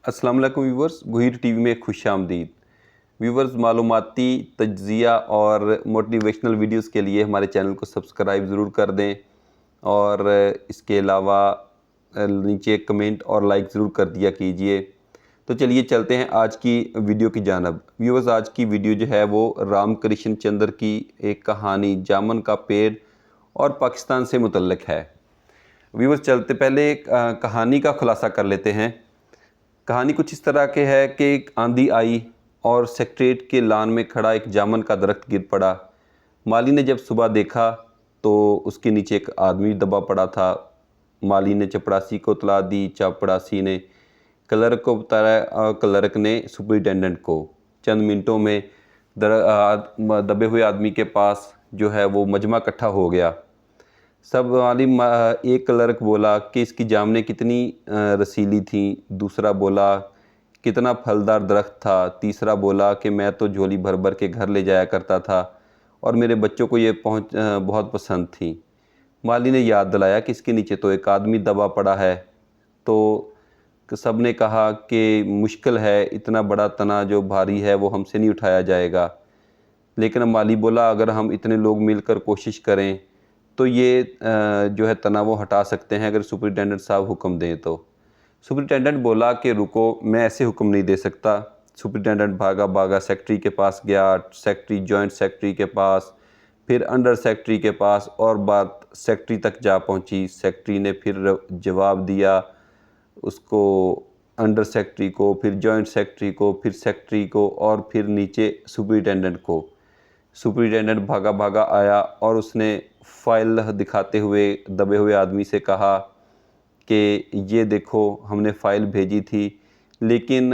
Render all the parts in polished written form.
अस्सलाम वालेकुम व्यूवर्स, गहीर टीवी में खुश आमदीद। व्यूवर्स, मालूमाती तज्ज़िया और मोटिवेशनल वीडियोस के लिए हमारे चैनल को सब्सक्राइब ज़रूर कर दें और इसके अलावा नीचे कमेंट और लाइक ज़रूर कर दिया कीजिए। तो चलिए चलते हैं आज की वीडियो की जानब। व्यूवर्स, आज की वीडियो जो है वो राम कृष्ण चंद्र की एक कहानी जामन का पेड़ और पाकिस्तान से मुतल्लिक है। व्यूवर्स, चलते पहले कहानी का खुलासा कर लेते हैं। कहानी कुछ इस तरह के है कि एक आंधी आई और सेक्रेटरीट के लान में खड़ा एक जामन का दरख्त गिर पड़ा। माली ने जब सुबह देखा तो उसके नीचे एक आदमी दबा पड़ा था। माली ने चपड़ासी को इत्तला दी, चपड़ासी ने क्लर्क को बताया और क्लर्क ने सुपरिटेंडेंट को। चंद मिनटों में दबे हुए आदमी के पास जो है वो मजमा इकट्ठा हो गया। सब मालिम एक क्लर्क बोला कि इसकी जामनें कितनी रसीली थी, दूसरा बोला कितना फलदार दरख्त था, तीसरा बोला कि मैं तो झोली भर भर के घर ले जाया करता था और मेरे बच्चों को ये बहुत पसंद थी। माली ने याद दिलाया कि इसके नीचे तो एक आदमी दबा पड़ा है। तो सब ने कहा कि मुश्किल है, इतना बड़ा तना जो भारी है वो हमसे नहीं उठाया जाएगा। लेकिन माली बोला अगर हम इतने लोग मिलकर कोशिश करें तो ये जो है तना वो हटा सकते हैं, अगर सुपरिटेंडेंट साहब हुक्म दें तो। सुपरिटेंडेंट बोला कि रुको, मैं ऐसे हुक्म नहीं दे सकता। सुपरिटेंडेंट भागा भागा सेक्रेटरी के पास गया, सेक्रेटरी जॉइंट सेक्रेटरी के पास, फिर अंडर सेक्रेटरी के पास और बात सेक्रेटरी तक जा पहुंची। सेक्रेटरी ने फिर जवाब दिया उसको, अंडर सेक्रेटरी को, फिर जॉइंट सेक्रेटरी को, फिर सेक्रेटरी को और फिर नीचे सुपरिटेंडेंट को। सुपरिटेंडेंट भागा भागा आया और उसने फ़ाइल दिखाते हुए दबे हुए आदमी से कहा कि ये देखो, हमने फ़ाइल भेजी थी, लेकिन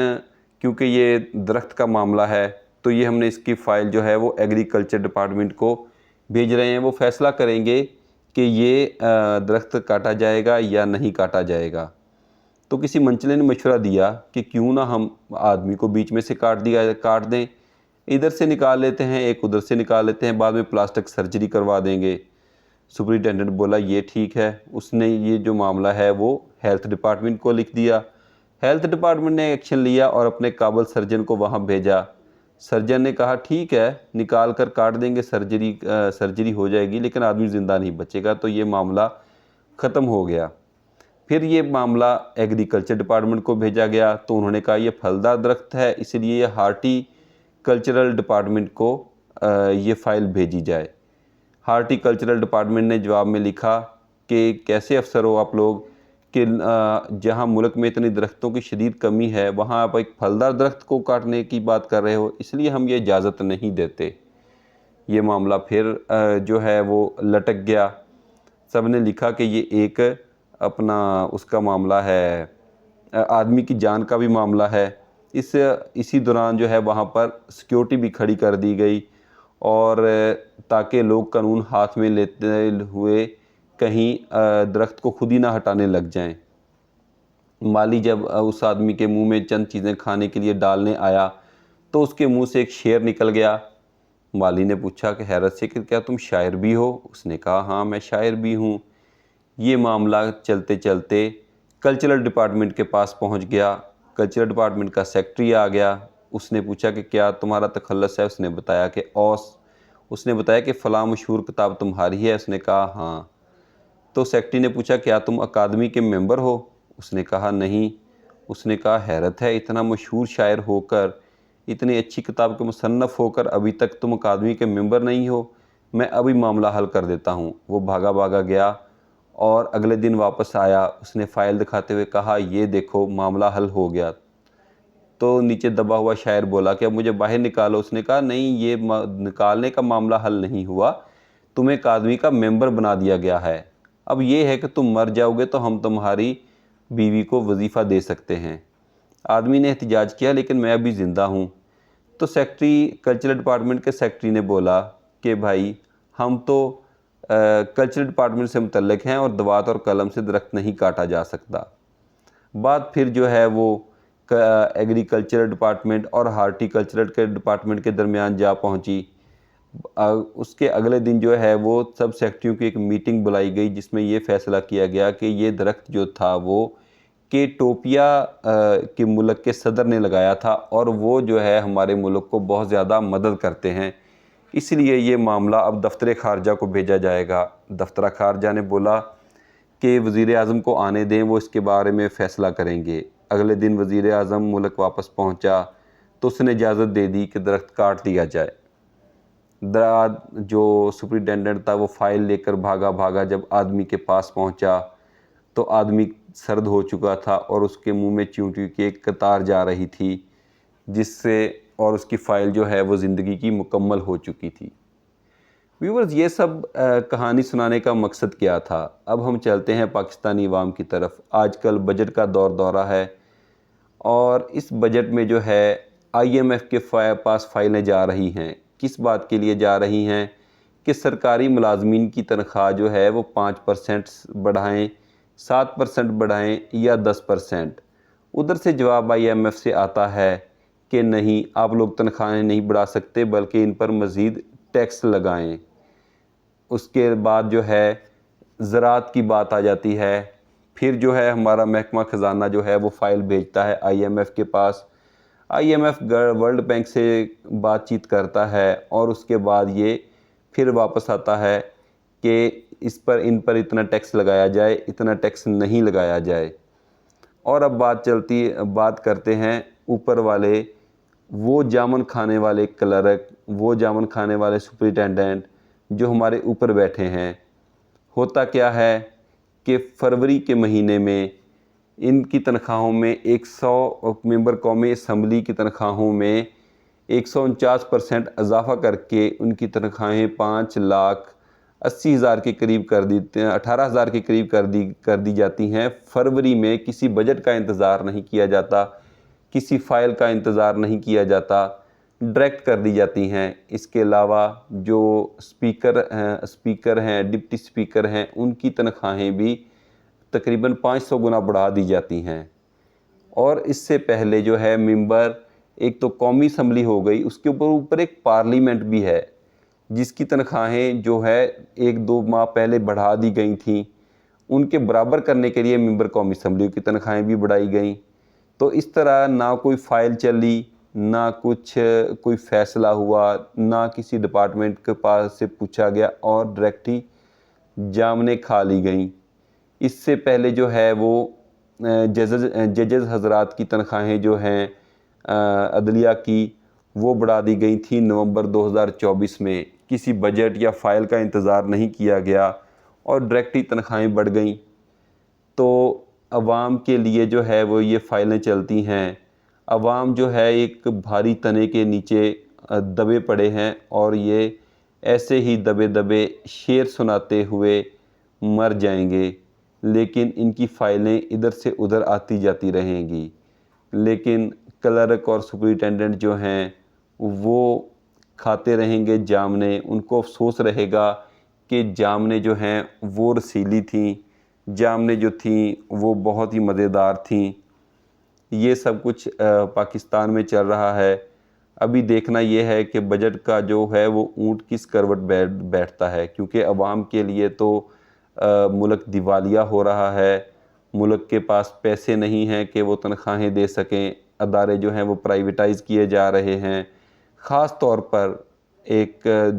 क्योंकि ये दरख्त का मामला है तो ये हमने इसकी फ़ाइल जो है वो एग्रीकल्चर डिपार्टमेंट को भेज रहे हैं। वो फ़ैसला करेंगे कि ये दरख्त काटा जाएगा या नहीं काटा जाएगा। तो किसी मंचले ने मशवरा दिया कि क्यों ना हम आदमी को बीच में से काट दें, इधर से निकाल लेते हैं, एक उधर से निकाल लेते हैं, बाद में प्लास्टिक सर्जरी करवा देंगे। सुपरिटेंडेंट बोला ये ठीक है। उसने ये जो मामला है वो हेल्थ डिपार्टमेंट को लिख दिया। हेल्थ डिपार्टमेंट ने एक्शन लिया और अपने काबल सर्जन को वहाँ भेजा। सर्जन ने कहा ठीक है, निकाल कर काट देंगे, सर्जरी हो जाएगी, लेकिन आदमी ज़िंदा नहीं बचेगा। तो ये मामला ख़त्म हो गया। फिर ये मामला एग्रीकल्चर डिपार्टमेंट को भेजा गया तो उन्होंने कहा ये फलदार दरख्त है, इसलिए ये हार्टिकल्चरल डिपार्टमेंट को ये फ़ाइल भेजी जाए। हार्टिकल्चरल डिपार्टमेंट ने जवाब में लिखा कि कैसे अफसर हो आप लोग कि जहां मुल्क में इतनी दरख्तों की शदीद कमी है वहां आप एक फलदार दरख्त को काटने की बात कर रहे हो, इसलिए हम ये इजाज़त नहीं देते। ये मामला फिर जो है वो लटक गया। सब ने लिखा कि ये एक अपना उसका मामला है, आदमी की जान का भी मामला है। इसी दौरान जो है वहाँ पर सिक्योरिटी भी खड़ी कर दी गई और ताकि लोग कानून हाथ में लेते हुए कहीं दरख्त को खुद ही ना हटाने लग जाएं। माली जब उस आदमी के मुंह में चंद चीज़ें खाने के लिए डालने आया तो उसके मुंह से एक शेर निकल गया। माली ने पूछा कि हैरत से कि क्या तुम शायर भी हो? उसने कहा हाँ, मैं शायर भी हूँ। ये मामला चलते चलते कल्चरल डिपार्टमेंट के पास पहुँच गया। कल्चरल डिपार्टमेंट का सेक्रेटरी आ गया। उसने पूछा कि क्या तुम्हारा तखल्लुस है? उसने बताया कि औस। उसने बताया कि फ़लाँ मशहूर किताब तुम्हारी है? उसने कहा हाँ। तो सेक्रेटरी ने पूछा क्या तुम अकादमी के मेंबर हो? उसने कहा नहीं। उसने कहा हैरत है, इतना मशहूर शायर होकर, इतनी अच्छी किताब के मुसन्नफ़ होकर अभी तक तुम अकादमी के मेंबर नहीं हो। मैं अभी मामला हल कर देता हूँ। वो भागा भागा गया और अगले दिन वापस आया। उसने फ़ाइल दिखाते हुए कहा ये देखो, मामला हल हो गया। तो नीचे दबा हुआ शायर बोला कि अब मुझे बाहर निकालो। उसने कहा नहीं, ये निकालने का मामला हल नहीं हुआ, तुम्हें एक आदमी का मेंबर बना दिया गया है। अब ये है कि तुम मर जाओगे तो हम तुम्हारी बीवी को वजीफ़ा दे सकते हैं। आदमी ने एहतिजाज किया लेकिन मैं अभी ज़िंदा हूँ। तो सेक्रेटरी, कल्चरल डिपार्टमेंट के सेक्रेटरी ने बोला कि भाई हम तो कल्चरल डिपार्टमेंट से मुतल्लिक हैं और दवात और कलम से दरख्त नहीं काटा जा सकता। बात फिर जो है वो एग्रीकल्चर डिपार्टमेंट और हार्टिकल्चर के डिपार्टमेंट के दरमियान जा पहुंची। उसके अगले दिन जो है वो सब सेक्रेटरियों की एक मीटिंग बुलाई गई जिसमें ये फ़ैसला किया गया कि ये दरख्त जो था वो کہ ٹوپیا کے ملک کے صدر نے لگایا تھا اور وہ جو ہے ہمارے ملک کو بہت زیادہ مدد کرتے ہیں، اس لیے یہ معاملہ اب دفتر خارجہ کو بھیجا جائے گا۔ دفتر خارجہ نے بولا کہ وزیر اعظم کو آنے دیں، وہ اس کے بارے میں فیصلہ کریں گے۔ اگلے دن وزیر اعظم ملک واپس پہنچا تو اس نے اجازت دے دی کہ درخت کاٹ دیا جائے۔ جو سپرنٹینڈنٹ تھا وہ فائل لے کر بھاگا جب آدمی کے پاس پہنچا تو آدمی سرد ہو چکا تھا اور اس کے منہ میں چیونٹی کی ایک قطار جا رہی تھی، جس سے اور اس کی فائل جو ہے وہ زندگی کی مکمل ہو چکی تھی۔ ویورز، یہ سب کہانی سنانے کا مقصد کیا تھا؟ اب ہم چلتے ہیں پاکستانی عوام کی طرف۔ آج کل بجٹ کا دورہ ہے اور اس بجٹ میں جو ہے IMF کے پاس فائلیں جا رہی ہیں۔ کس بات کے لیے جا رہی ہیں؟ کہ سرکاری ملازمین کی تنخواہ جو ہے وہ 5% بڑھائیں، 7% بڑھائیں یا 10%۔ ادھر سے جواب IMF سے آتا ہے کہ نہیں، آپ لوگ تنخواہیں نہیں بڑھا سکتے بلکہ ان پر مزید ٹیکس لگائیں۔ اس کے بعد جو ہے زراعت کی بات آ جاتی ہے۔ پھر جو ہے ہمارا محکمہ خزانہ جو ہے وہ فائل بھیجتا ہے IMF کے پاس۔ IMF ورلڈ بینک سے بات چیت کرتا ہے اور اس کے بعد یہ پھر واپس آتا ہے کہ ان پر اتنا ٹیکس لگایا جائے، اتنا ٹیکس نہیں لگایا جائے۔ اور اب بات کرتے ہیں اوپر والے وہ جامن کھانے والے کلرک، وہ جامن کھانے والے سپرنٹینڈنٹ جو ہمارے اوپر بیٹھے ہیں۔ ہوتا کیا ہے کہ فروری کے مہینے میں ان کی تنخواہوں میں 100 ممبر قومی اسمبلی کی تنخواہوں میں 149% اضافہ کر کے ان کی تنخواہیں 5,80,000 کے قریب کر دیتے ہیں، 18,000 کے قریب کر دی جاتی ہیں۔ فروری میں کسی بجٹ کا انتظار نہیں کیا جاتا، کسی فائل کا انتظار نہیں کیا جاتا، ڈائریکٹ کر دی جاتی ہیں۔ اس کے علاوہ جو اسپیکر ہیں، ڈپٹی اسپیکر ہیں، ان کی تنخواہیں بھی تقریباً 500 گنا بڑھا دی جاتی ہیں۔ اور اس سے پہلے جو ہے ممبر، ایک تو قومی اسمبلی ہو گئی، اس کے اوپر ایک پارلیمنٹ بھی ہے جس کی تنخواہیں جو ہے 1-2 ماہ پہلے بڑھا دی گئی تھیں۔ ان کے برابر کرنے کے لیے ممبر قومی اسمبلی کی تنخواہیں بھی بڑھائی گئیں۔ تو اس طرح نہ کوئی فائل چلی، نہ کوئی فیصلہ ہوا، نہ کسی ڈپارٹمنٹ کے پاس سے پوچھا گیا اور ڈائریکٹ ہی جامنیں کھا لی گئیں۔ اس سے پہلے جو ہے وہ ججز حضرات کی تنخواہیں جو ہیں عدلیہ کی، وہ بڑھا دی گئی تھیں نومبر 2024 میں۔ کسی بجٹ یا فائل کا انتظار نہیں کیا گیا اور ڈائریکٹ ہی تنخواہیں بڑھ گئیں۔ تو عوام کے لیے جو ہے وہ یہ فائلیں چلتی ہیں۔ عوام جو ہے ایک بھاری تنے کے نیچے دبے پڑے ہیں اور یہ ایسے ہی دبے شعر سناتے ہوئے مر جائیں گے، لیکن ان کی فائلیں ادھر سے ادھر آتی جاتی رہیں گی۔ لیکن کلرک اور سپرنٹینڈنٹ جو ہیں وہ کھاتے رہیں گے جامنیں، ان کو افسوس رہے گا کہ جامنیں جو ہیں وہ رسیلی تھیں، جامنیں جو تھیں وہ بہت ہی مزیدار تھیں۔ یہ سب کچھ پاکستان میں چل رہا ہے۔ ابھی دیکھنا یہ ہے کہ بجٹ کا جو ہے وہ اونٹ کس کروٹ بیٹھتا ہے، کیونکہ عوام کے لیے تو ملک دیوالیہ ہو رہا ہے، ملک کے پاس پیسے نہیں ہیں کہ وہ تنخواہیں دے سکیں، ادارے جو ہیں وہ پرائیویٹائز کیے جا رہے ہیں۔ خاص طور پر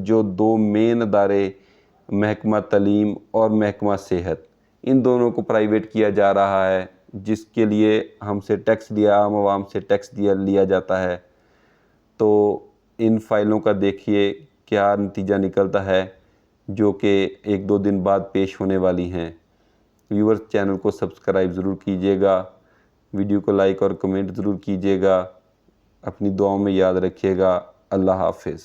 جو 2 مین ادارے، محکمہ تعلیم اور محکمہ صحت، ان دونوں کو پرائیویٹ کیا جا رہا ہے، جس کے لیے ہم سے ٹیکس عام عوام سے ٹیکس لیا جاتا ہے۔ تو ان فائلوں کا دیکھیے کیا نتیجہ نکلتا ہے، جو کہ 1-2 دن بعد پیش ہونے والی ہیں۔ ویورز، چینل کو سبسکرائب ضرور کیجیے گا، ویڈیو کو لائک اور کمنٹ ضرور کیجیے گا، اپنی دعاؤں میں یاد رکھیے گا۔ اللہ حافظ۔